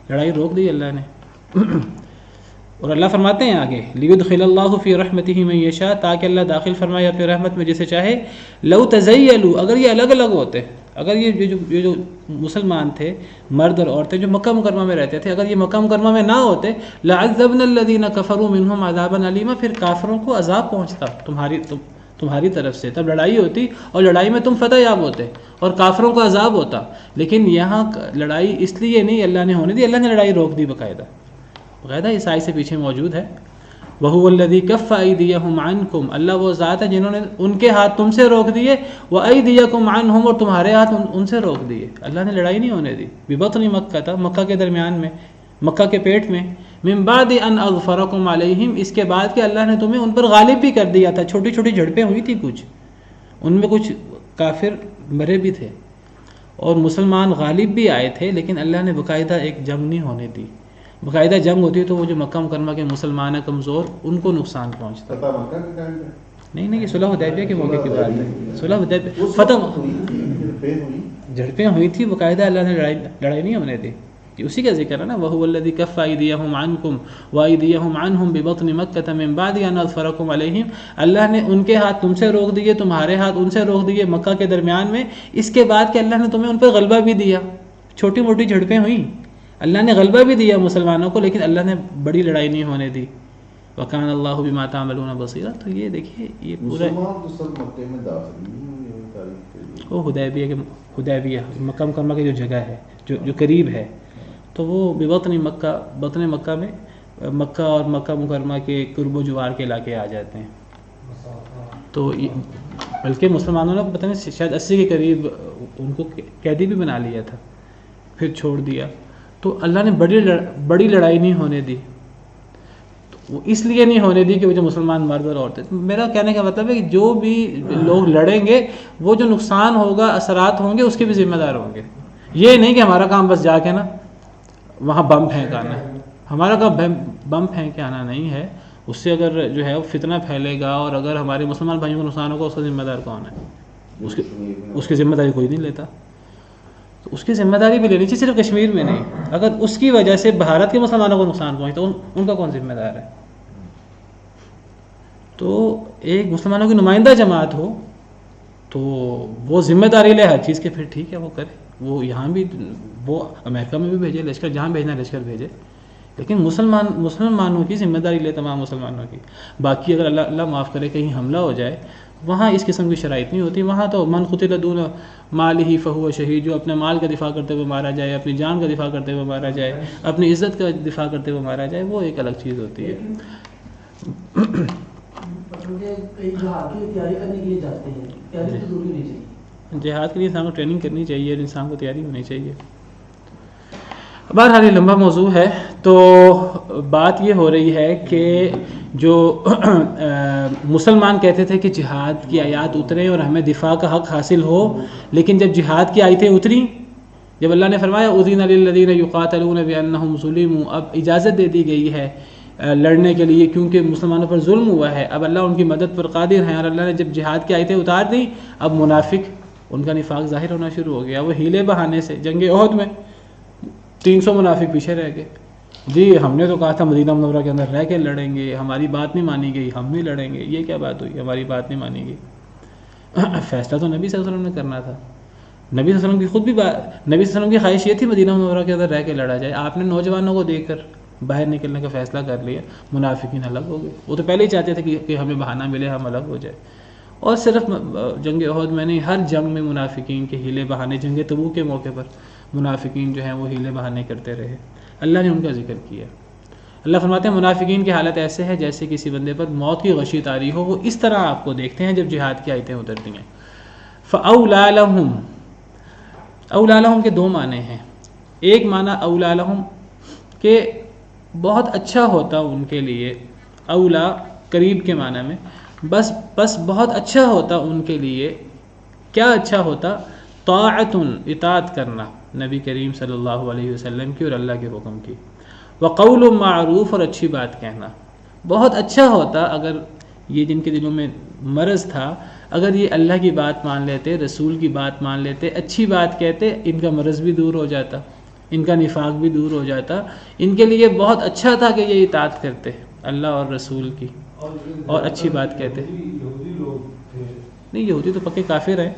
لڑائی روک دی اللہ نے. اور اللہ فرماتے ہیں آگے لیدخل اللہ فی رحمتہ من یشاء، تاکہ اللہ داخل فرمائے اپنی رحمت میں جسے چاہے. لو تزیلوا، اگر یہ الگ الگ ہوتے، اگر یہ جو مسلمان تھے مرد اور عورتیں جو مکہ مکرمہ میں رہتے تھے، اگر یہ مکہ مکرمہ میں نہ ہوتے لعذبنا الذین کفروا منہم عذابا علیما، پھر کافروں کو عذاب پہنچتا تمہاری طرف سے. تب لڑائی ہوتی اور لڑائی میں تم فتح یاب ہوتے اور کافروں کو عذاب ہوتا. لیکن یہاں لڑائی اس لیے نہیں اللہ نے ہونے دی، اللہ نے لڑائی روک دی باقاعدہ اس آیت سے پیچھے موجود ہے. وَهُوَ الَّذِي كَفَّ أَيْدِيَهُمْ عَنْكُمْ، اللہ وہ ذات ہے جنہوں نے ان کے ہاتھ تم سے روک دیے، وَأَيْدِيَكُمْ عَنْهُمْ، اور تمہارے ہاتھ ان سے روک دیے. اللہ نے لڑائی نہیں ہونے دی. بِبَطْنِ مکہ تھا، مکہ کے درمیان میں، مکہ کے پیٹ میں. مِن بَعْدِ أَنْ أَظْفَرَكُمْ عَلَيْهِمْ، اس کے بعد کہ اللہ نے تمہیں ان پر غالب بھی کر دیا تھا. چھوٹی چھوٹی جھڑپیں ہوئی تھی، کچھ ان میں کچھ کافر مرے بھی تھے اور مسلمان غالب بھی آئے تھے، لیکن اللہ نے باقاعدہ ایک جنگ نہیں ہونے دی. باقاعدہ جنگ ہوتی تو وہ جو مکہ مکرمہ کے مسلمان ہیں کمزور، ان کو نقصان پہنچتا. نہیں یہ صلح حدیبیہ کے موقع کی بات ہے. صلح حدیبیہ فتح جھڑپیں ہوئی تھی باقاعدہ، اللہ نے لڑائی نہیں ہونے دی. اسی کا ذکر ہے نا، وَهُوَ الَّذِي كَفَّ أَيْدِيَهُمْ عَنْكُمْ وَأَيْدِيَهُمْ عَنْهُمْ بِبَطْنِ مَكَّةَ مِن بَعْدِ أَنْ أَظْفَرَكُمْ عَلَيْهِمْ، اللہ نے ان کے ہاتھ تم سے روک دیے، تمہارے ہاتھ ان سے روک دیے مکہ کے درمیان میں، اس کے بعد کہ اللہ نے تمہیں ان پر غلبہ بھی دیا. چھوٹی موٹی جھڑپیں ہوئیں، اللہ نے غلبہ بھی دیا مسلمانوں کو، لیکن اللہ نے بڑی لڑائی نہیں ہونے دی. وَكَانَ اللَّهُ بِمَا تَعْمَلُونَ بَصِيرًا. تو یہ دیکھیے یہ پورا حدیبیہ مکہ مکرمہ کی جو جگہ ہے جو قریب ہے، تو وہ ببطن مکہ، بطن مکہ میں مکہ اور مکہ مکرمہ کے قرب و جوار کے علاقے آ جاتے ہیں. تو بلکہ مسلمانوں نے پتہ نہیں شاید 80 کے قریب ان کو قیدی بھی بنا لیا تھا، پھر چھوڑ دیا. تو اللہ نے بڑی لڑائی نہیں ہونے دی. وہ اس لیے نہیں ہونے دی کہ وہ جو مسلمان مرد اور عورتیں، میرا کہنے کا مطلب ہے کہ جو بھی لوگ لڑیں گے وہ جو نقصان ہوگا، اثرات ہوں گے، اس کے بھی ذمہ دار ہوں گے. یہ نہیں کہ ہمارا کام بس جا کے نا وہاں بم پھینک آنا ہے. ہمارا کام بم پھینک کے آنا نہیں ہے. اس سے اگر جو ہے وہ فتنہ پھیلے گا اور اگر ہمارے مسلمان بھائیوں کو نقصان ہوگا، اس کا ذمہ دار کون ہے؟ اس کی ذمہ داری کوئی نہیں لیتا. تو اس کی ذمہ داری بھی لینی چاہیے، صرف کشمیر میں نہیں. اگر اس کی وجہ سے بھارت کے مسلمانوں کو نقصان پہنچتا ان کا کون ذمہ دار ہے؟ تو ایک مسلمانوں کی نمائندہ جماعت ہو تو وہ ذمہ داری لے ہر چیز کے، پھر ٹھیک ہے وہ کرے. وہ یہاں بھی، وہ امریکہ میں بھی بھیجے لشکر، جہاں بھیجنا لشکر بھیجے. لیکن مسلمانوں کی ذمہ داری لے، تمام مسلمانوں کی. باقی اگر اللہ معاف کرے کہیں حملہ ہو جائے، وہاں اس قسم کی شرائط نہیں ہوتی. وہاں تو من قتل دون مالہ فہو شہید، جو اپنے مال کا دفاع کرتے ہوئے مارا جائے، اپنی جان کا دفاع کرتے ہوئے مارا جائے، اپنی عزت کا دفاع کرتے ہوئے مارا جائے، وہ ایک الگ چیز ہوتی ہے. جہاد کی تیاری کرنے کے لیے جاتے ہیں، تیاری تو ضروری نہیں چاہیے. جہاد کے لیے انسان کو ٹریننگ کرنی چاہیے اور انسان کو تیاری ہونی چاہیے. بہرحال یہ لمبا موضوع ہے. تو بات یہ ہو رہی ہے کہ جو مسلمان کہتے تھے کہ جہاد کی آیات اتریں اور ہمیں دفاع کا حق حاصل ہو، لیکن جب جہاد کی آیتیں اتریں، جب اللہ نے فرمایا اذن للذین یقاتلون بانہم ظلموا، اب اجازت دے دی گئی ہے لڑنے کے لیے کیونکہ مسلمانوں پر ظلم ہوا ہے، اب اللہ ان کی مدد پر قادر ہیں. اور اللہ نے جب جہاد کی آیتیں اتار دیں، اب منافق ان کا نفاق ظاہر ہونا شروع ہو گیا. وہ ہیلے بہانے سے جنگ احد میں 300 منافق پیچھے رہ گئے. جی ہم نے تو کہا تھا مدینہ منورہ کے اندر رہ کے لڑیں گے، ہماری بات نہیں مانی گئی، ہم نہیں لڑیں گے. یہ کیا بات ہوئی، ہماری بات نہیں مانی گئی؟ فیصلہ تو نبی صلی اللہ علیہ وسلم نے کرنا تھا. نبی صلی اللہ علیہ وسلم کی خود بھی نبی صلی اللہ علیہ وسلم کی خواہش یہ تھی مدینہ منورہ کے اندر رہ کے لڑا جائے. آپ نے نوجوانوں کو دیکھ کر باہر نکلنے کا فیصلہ کر لیا. منافقین الگ ہو گئے. وہ تو پہلے ہی چاہتے تھے کہ ہمیں بہانہ ملے، ہم الگ ہو جائے. اور صرف جنگ احد میں نہیں، ہر جنگ میں منافقین کے ہیلے بہانے، جنگ تبوک کے موقع پر منافقین جو ہیں وہ ہیلے بہانے کرتے رہے. اللہ نے ان کا ذکر کیا. اللہ فرماتے ہیں منافقین کی حالت ایسے ہے جیسے کسی بندے پر موت کی غشی طاری ہو. وہ اس طرح آپ کو دیکھتے ہیں جب جہاد کی آیتیں اترتی ہیں. فَأَوْلَى لَهُمْ، اولا لہم کے دو معنی ہیں. ایک معنی اولا لہم کہ بہت اچھا ہوتا ان کے لیے، اولا قریب کے معنی میں، بس بہت اچھا ہوتا ان کے لیے. کیا اچھا ہوتا؟ طاعت، اطاعت کرنا نبی کریم صلی اللہ علیہ وسلم کی اور اللہ کے حکم کی. وقول معروف، اور اچھی بات کہنا. بہت اچھا ہوتا اگر یہ جن کے دلوں میں مرض تھا، اگر یہ اللہ کی بات مان لیتے، رسول کی بات مان لیتے، اچھی بات کہتے، ان کا مرض بھی دور ہو جاتا، ان کا نفاق بھی دور ہو جاتا. ان کے لیے بہت اچھا تھا کہ یہ اطاعت کرتے اللہ اور رسول کی اور اچھی بات کہتے. نہیں، یہودی تو پکے کافر ہیں.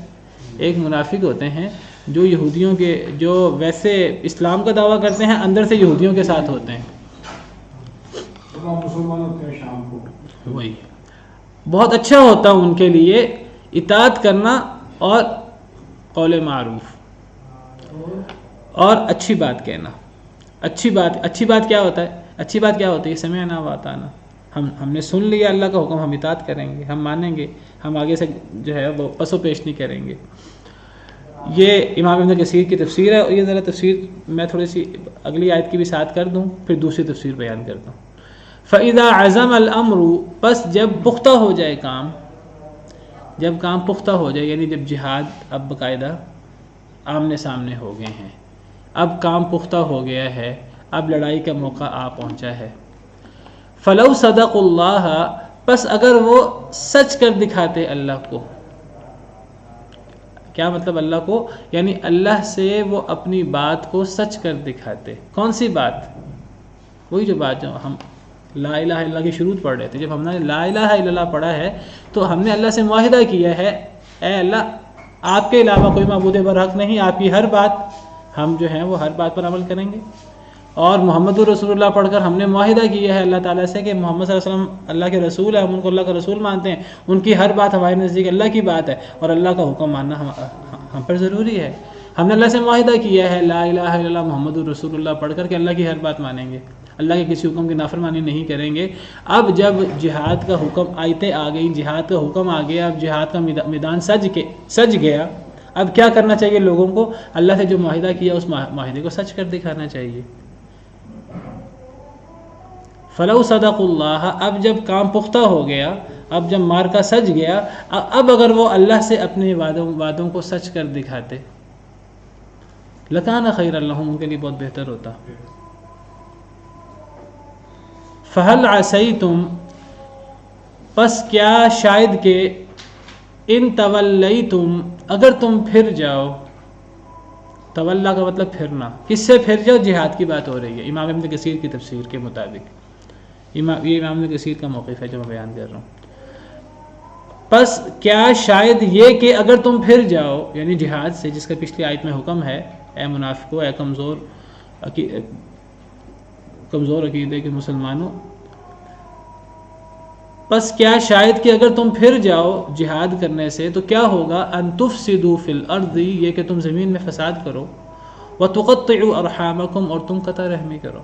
ایک منافق ہوتے ہیں جو یہودیوں کے، جو ویسے اسلام کا دعویٰ کرتے ہیں، اندر سے یہودیوں کے ساتھ ہوتے ہیں. مسلمان ہوتے ہیں شام کو. وہی بہت اچھا ہوتا ان کے لیے اطاعت کرنا اور قول معروف اور اچھی بات کہنا. اچھی بات کیا ہوتا ہے؟ اچھی بات کیا ہوتی ہے؟ سمعنا واطعنا. ہم نے سن لیا اللہ کا حکم، ہم اطاعت کریں گے، ہم مانیں گے، ہم آگے سے جو ہے وہ پس و پیش نہیں کریں گے. یہ امام ابن کثیر کی تفسیر ہے. اور یہ ذرا تفسیر میں تھوڑی سی اگلی آیت کی بھی ساتھ کر دوں، پھر دوسری تفسیر بیان کرتا ہوں. فَإِذَا عَزَمَ الْأَمْرُ، پس جب پختہ ہو جائے کام، جب کام پختہ ہو جائے، یعنی جب جہاد اب باقاعدہ آمنے سامنے ہو گئے ہیں، اب کام پختہ ہو گیا ہے، اب لڑائی کا موقع آ پہنچا ہے. فَلَوْ صَدَقُوا اللَّهَ، پس اگر وہ سچ کر دکھاتے اللہ کو. کیا مطلب اللہ کو؟ یعنی اللہ سے وہ اپنی بات کو سچ کر دکھاتے. کون سی بات؟ وہی جو بات جو ہم لا الہ الا اللہ کی شروط پڑھ رہے تھے. جب ہم نے لا الہ الا اللہ پڑھا ہے تو ہم نے اللہ سے معاہدہ کیا ہے، اے اللہ آپ کے علاوہ کوئی معبود برحق نہیں، آپ کی ہر بات ہم جو ہیں وہ ہر بات پر عمل کریں گے. اور محمد رسول اللہ پڑھ کر ہم نے معاہدہ کیا ہے اللہ تعالیٰ سے کہ محمد صلی اللہ علیہ وسلم اللہ کے رسول ہیں، ہم ان کو اللہ کا رسول مانتے ہیں، ان کی ہر بات ہمارے نزدیک اللہ کی بات ہے اور اللہ کا حکم ماننا ہم پر ضروری ہے. ہم نے اللہ سے معاہدہ کیا ہے لا الہ الا اللہ محمد رسول اللہ پڑھ کر کہ اللہ کی ہر بات مانیں گے، اللہ کے کسی حکم کی نافرمانی نہیں کریں گے. اب جب جہاد کا حکم آیتیں آ گئیں، جہاد کا حکم آ گیا، اب جہاد کا میدان سج گیا، اب کیا کرنا چاہیے لوگوں کو؟ اللہ سے جو معاہدہ کیا اس معاہدے کو سچ کر دکھانا چاہیے. فَلَوْ صَدَقُوا اللَّهَ، اب جب کام پختہ ہو گیا، اب جب مارکا سج گیا، اب اگر وہ اللہ سے اپنے وعدوں کو سچ کر دکھاتے، لَكَانَ خَيْرًا لَهُمْ، ان کے لیے بہت بہتر ہوتا. فَهَلْ عَسَيْتُمْ، پس کیا شاید کہ ان تولیتم، اگر تم پھر جاؤ. تولا کا مطلب پھرنا. کس سے پھر جاؤ؟ جہاد کی بات ہو رہی ہے امام ابن کثیر کی تفسیر کے مطابق. یہ امام ابن کثیر کا موقف ہے جو میں بیان کر رہا ہوں. پس کیا شاید یہ کہ اگر تم پھر جاؤ، یعنی جہاد سے، جس کا پچھلی آیت میں حکم ہے، اے منافقو، اے کمزور کمزور عقیدے کے مسلمانوں، پس کیا شاید کہ اگر تم پھر جاؤ جہاد کرنے سے تو کیا ہوگا، ان تفسدوا فی الارض، یہ کہ تم زمین میں فساد کرو، وتقطعوا ارحامکم، اور تم قطع رحمی کرو۔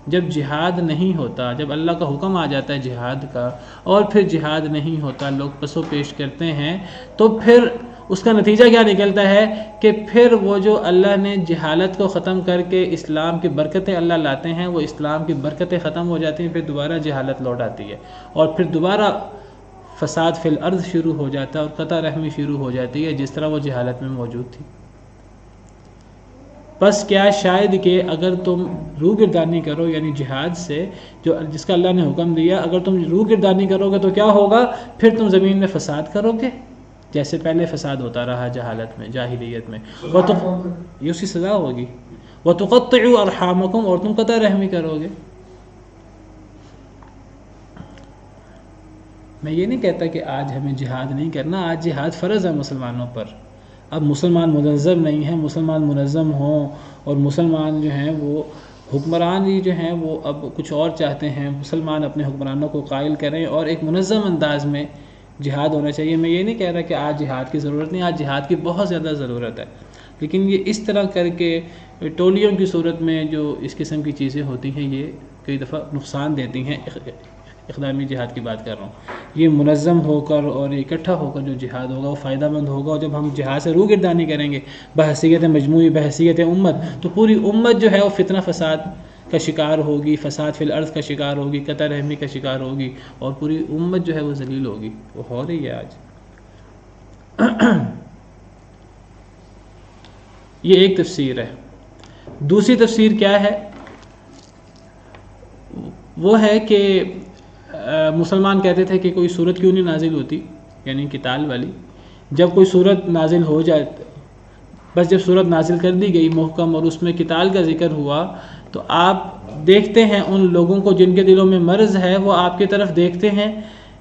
جب جہاد نہیں ہوتا، جب اللہ کا حکم آ جاتا ہے جہاد کا اور پھر جہاد نہیں ہوتا، لوگ پسو پیش کرتے ہیں، تو پھر اس کا نتیجہ کیا نکلتا ہے کہ پھر وہ جو اللہ نے جہالت کو ختم کر کے اسلام کی برکتیں اللہ لاتے ہیں، وہ اسلام کی برکتیں ختم ہو جاتی ہیں، پھر دوبارہ جہالت لوٹ آتی ہے اور پھر دوبارہ فساد فی الارض شروع ہو جاتا ہے اور قطع رحمی شروع ہو جاتی ہے، جس طرح وہ جہالت میں موجود تھی۔ بس کیا شاید کہ اگر تم روگردانی کرو، یعنی جہاد سے جس کا اللہ نے حکم دیا، اگر تم روگردانی کرو گے تو کیا ہوگا، پھر تم زمین میں فساد کرو گے، جیسے پہلے فساد ہوتا رہا جہالت میں، جاہلیت میں، یہ اس کی سزا ہوگی۔ وَتُقَطِّعُوا أَرْحَامَكُمْ، اور تم قطع رحمی کرو گے۔ میں یہ نہیں کہتا کہ آج ہمیں جہاد نہیں کرنا، آج جہاد فرض ہے مسلمانوں پر۔ اب مسلمان منظم نہیں ہیں، مسلمان منظم ہوں، اور مسلمان جو ہیں وہ حکمران ہی جو ہیں وہ اب کچھ اور چاہتے ہیں، مسلمان اپنے حکمرانوں کو قائل کریں اور ایک منظم انداز میں جہاد ہونا چاہیے۔ میں یہ نہیں کہہ رہا کہ آج جہاد کی ضرورت نہیں، آج جہاد کی بہت زیادہ ضرورت ہے، لیکن یہ اس طرح کر کے ٹولیوں کی صورت میں جو اس قسم کی چیزیں ہوتی ہیں یہ کئی دفعہ نقصان دیتی ہیں۔ اقدامی جہاد کی بات کر رہا ہوں، یہ منظم ہو کر اور اکٹھا ہو کر جو جہاد ہوگا وہ فائدہ مند ہوگا، اور جب ہم جہاد سے روگردانی کریں گے بحیثیت مجموعی، بحیثیت امت، تو پوری امت جو ہے وہ فتنہ فساد کا شکار ہوگی، فساد فی الارض کا شکار ہوگی، قطع رحمی کا شکار ہوگی، اور پوری امت جو ہے وہ ذلیل ہوگی، وہ ہو رہی ہے آج۔ یہ ایک تفسیر ہے۔ دوسری تفسیر کیا ہے؟ وہ ہے کہ مسلمان کہتے تھے کہ کوئی صورت کیوں نہیں نازل ہوتی، یعنی قتال والی، جب کوئی صورت نازل ہو جائے، بس جب صورت نازل کر دی گئی محکم اور اس میں قتال کا ذکر ہوا، تو آپ دیکھتے ہیں ان لوگوں کو جن کے دلوں میں مرض ہے، وہ آپ کی طرف دیکھتے ہیں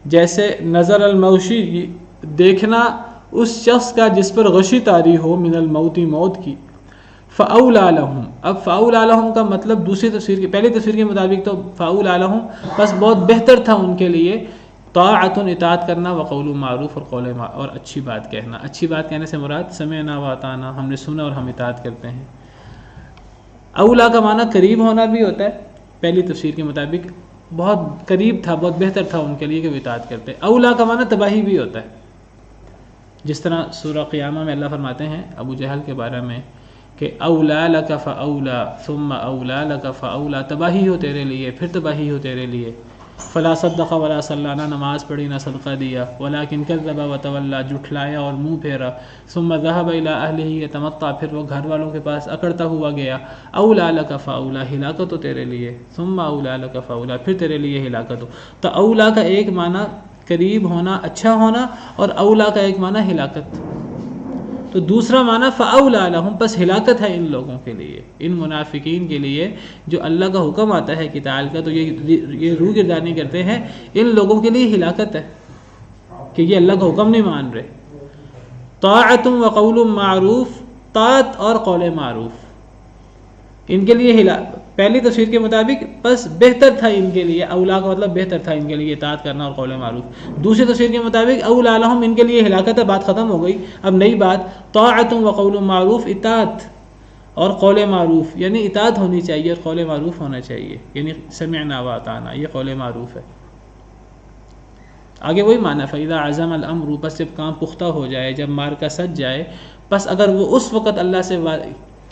جیسے نظر الموشی، دیکھنا اس شخص کا جس پر غشی طاری ہو، من الموت، موت کی۔ فَأَوْلَى لَهُمْ، اب فَأَوْلَى لَهُمْ کا مطلب دوسری تفسیر کی، پہلی تفسیر کے مطابق تو فَأَوْلَى لَهُمْ بس بہت بہتر تھا ان کے لیے، طاعۃ اطاعت کرنا، وقول معروف، اور قول اور اچھی بات کہنا۔ اچھی بات کہنے سے مراد سمعنا وأطعنا، ہم نے سنا اور ہم اطاعت کرتے ہیں۔ اولا کا معنی قریب ہونا بھی ہوتا ہے، پہلی تفسیر کے مطابق بہت قریب تھا، بہت بہتر تھا ان کے لیے کہ وہ اطاعت کرتے۔ اولا کا معنی تباہی بھی ہوتا ہے، جس طرح سورہ قیامہ میں اللہ فرماتے ہیں ابو جہل کے بارے میں کہ اولا لک فاولا ثم اولا لک فاولا، تباہی ہو تیرے لیے، پھر تباہی ہو تیرے لیے۔ فلا صدق ولا صلی، نہ نماز پڑھی نہ صدقہ دیا، ولکن کذب وتولی، جھٹلایا اور منہ پھیرا، ثم ذهب الى اهله يتمطع، پھر وہ گھر والوں کے پاس اکڑتا ہوا گیا۔ اولا لک فاولا، ہلاکت ہو تیرے لیے، ثم اولا لک فاولا، پھر تیرے لیے ہلاکت ہو۔ تو اولا کا ایک معنی قریب ہونا، اچھا ہونا، اور اولا کا ایک معنی ہلاکت۔ تو دوسرا معنی فَأَوْلَى لَهُمْ، پس ہلاکت ہے ان لوگوں کے لیے، ان منافقین کے لیے جو اللہ کا حکم آتا ہے قتال کا تو یہ روگردانی کرتے ہیں، ان لوگوں کے لیے ہلاکت ہے کہ یہ اللہ کا حکم نہیں مان رہے۔ طاعۃ وقول معروف، طاعت اور قول معروف، ان کے لیے پہلی تفسیر کے مطابق بس بہتر تھا ان کے لیے، اولا کا مطلب بہتر تھا ان کے لیے اطاعت کرنا اور قول معروف۔ دوسری تفسیر کے مطابق اولا لہم، ان کے لیے ہلاکت ہے، بات ختم ہو گئی، اب نئی بات، طاعت وقول معروف، اطاعت اور قول معروف، یعنی اطاعت ہونی چاہیے اور قول معروف ہونا چاہیے، یعنی سمعنا واطعنا، یہ قول معروف ہے۔ آگے وہی معنی فَإِذَا عَزَمَ الْأَمْرُ، بس جب کام پختہ ہو جائے، جب مارکا سج جائے، بس اگر وہ اس وقت اللہ سے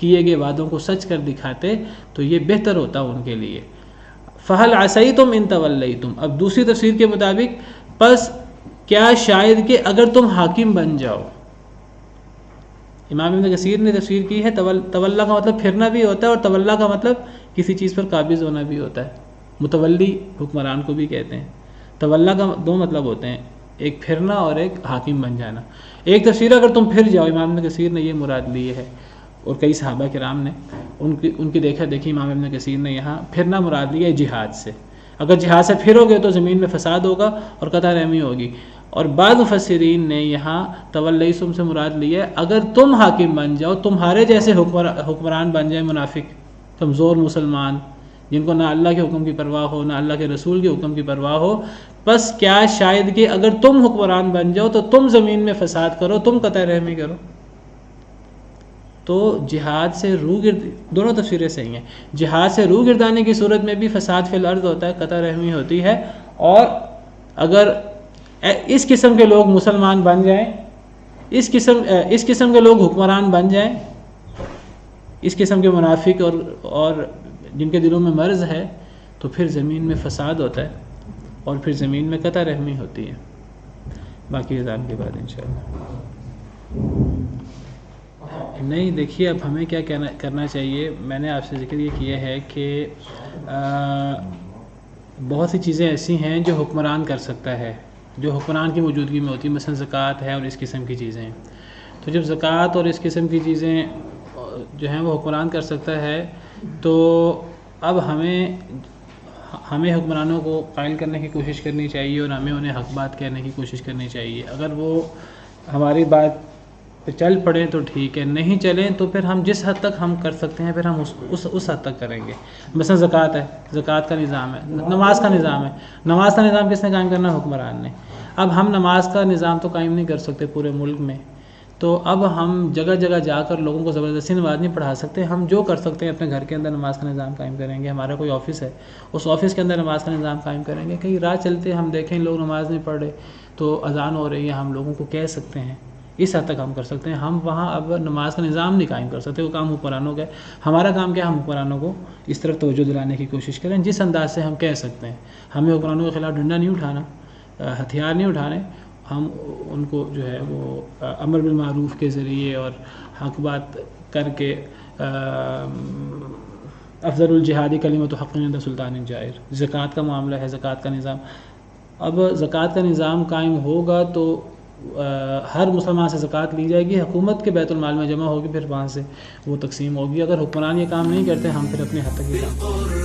کیے گئے وعدوں کو سچ کر دکھاتے تو یہ بہتر ہوتا ان کے لیے۔ فَهَلْ عَسَيْتُمْ إِن تَوَلَّيْتُمْ، اب دوسری تفسیر کے مطابق پس کیا شاید کہ اگر تم حاکم بن جاؤ۔ امام ابن کثیر نے تفسیر کی ہے تولا کا مطلب پھرنا بھی ہوتا ہے، اور تولا کا مطلب کسی چیز پر قابض ہونا بھی ہوتا ہے، متولی حکمران کو بھی کہتے ہیں۔ تولا کا دو مطلب ہوتے ہیں، ایک پھرنا اور ایک حاکم بن جانا۔ ایک تفسیر اگر تم پھر جاؤ، امام ابن کثیر نے یہ مراد لی ہے، اور کئی صحابہ کرام نے ان کی دیکھا دیکھی امام ابن کثیر نے یہاں پھرنا مراد لیا ہے جہاد سے۔ اگر جہاد سے پھرو گے تو زمین میں فساد ہوگا اور قطع رحمی ہوگی۔ اور بعض مفسرین نے یہاں تولیتم سے مراد لیا ہے اگر تم حاکم بن جاؤ، تمہارے جیسے حکمران بن جائیں منافق، کمزور مسلمان جن کو نہ اللہ کے حکم کی پرواہ ہو نہ اللہ کے رسول کے حکم کی پرواہ ہو. بس کیا شاید کہ اگر تم حکمران بن جاؤ تو تم زمین میں فساد کرو, تم قطع رحمی کرو. تو جہاد سے دونوں تفسیریں صحیح ہیں. جہاد سے روح گردانے کی صورت میں بھی فساد فی الارض ہوتا ہے, قطع رحمی ہوتی ہے. اور اگر اس قسم کے لوگ مسلمان بن جائیں, اس قسم کے لوگ حکمران بن جائیں, اس قسم کے منافق اور جن کے دلوں میں مرض ہے, تو پھر زمین میں فساد ہوتا ہے اور پھر زمین میں قطع رحمی ہوتی ہے. باقی اذان کے بعد انشاءاللہ. نہیں دیکھیے اب ہمیں کیا کرنا چاہیے. میں نے آپ سے ذکر یہ کیا ہے کہ بہت سی چیزیں ایسی ہیں جو حکمران کر سکتا ہے, جو حکمران کی موجودگی میں ہوتی ہے, مثلا زکوٰۃ ہے اور اس قسم کی چیزیں ہیں. تو جب زکوٰۃ اور اس قسم کی چیزیں جو ہیں وہ حکمران کر سکتا ہے, تو اب ہمیں حکمرانوں کو قائل کرنے کی کوشش کرنی چاہیے اور ہمیں انہیں حق بات کہنے کی کوشش کرنی چاہیے. اگر وہ ہماری بات پہ چل پڑیں تو ٹھیک ہے, نہیں چلیں تو پھر ہم جس حد تک ہم کر سکتے ہیں پھر ہم اس حد تک کریں گے. مثلا زکوٰۃ ہے, زکوٰۃ کا نظام ہے, نماز کا نظام ہے. نماز کا نظام کس نے قائم کرنا ہے؟ حکمران نے. اب ہم نماز کا نظام تو قائم نہیں کر سکتے پورے ملک میں, تو اب ہم جگہ جگہ جا کر لوگوں کو زبردستی نماز نہیں پڑھا سکتے. ہم جو کر سکتے ہیں اپنے گھر کے اندر نماز کا نظام قائم کریں گے. ہمارا کوئی آفس ہے, اس آفس کے اندر نماز کا نظام قائم کریں گے. کہیں راہ چلتے ہم دیکھیں لوگ نماز نہیں پڑھ رہے تو اذان ہو رہی ہے, ہم لوگوں کو کہہ سکتے ہیں. اس حد تک ہم کر سکتے ہیں. ہم وہاں اب نماز کا نظام نہیں قائم کر سکتے, وہ کام حکمرانوں کا ہے. ہمارا کام کیا, ہم حکمرانوں کو اس طرف توجہ دلانے کی کوشش کریں جس انداز سے ہم کہہ سکتے ہیں. ہمیں حکمرانوں کے خلاف ڈنڈا نہیں اٹھانا, ہتھیار نہیں اٹھانے. ہم ان کو جو ہے وہ امر بالمعروف کے ذریعے اور حق بات کر کے, افضل الجہادی کلمۃ حق عند سلطان جائر. زکوٰۃ کا معاملہ ہے, زکوٰۃ کا نظام. اب زکوٰۃ کا نظام قائم ہوگا تو ہر مسلمان سے زکوٰۃ لی جائے گی, حکومت کے بیت المال میں جمع ہوگی, پھر وہاں سے وہ تقسیم ہوگی. اگر حکمران یہ کام نہیں کرتے ہم پھر اپنے حد تک یہ کام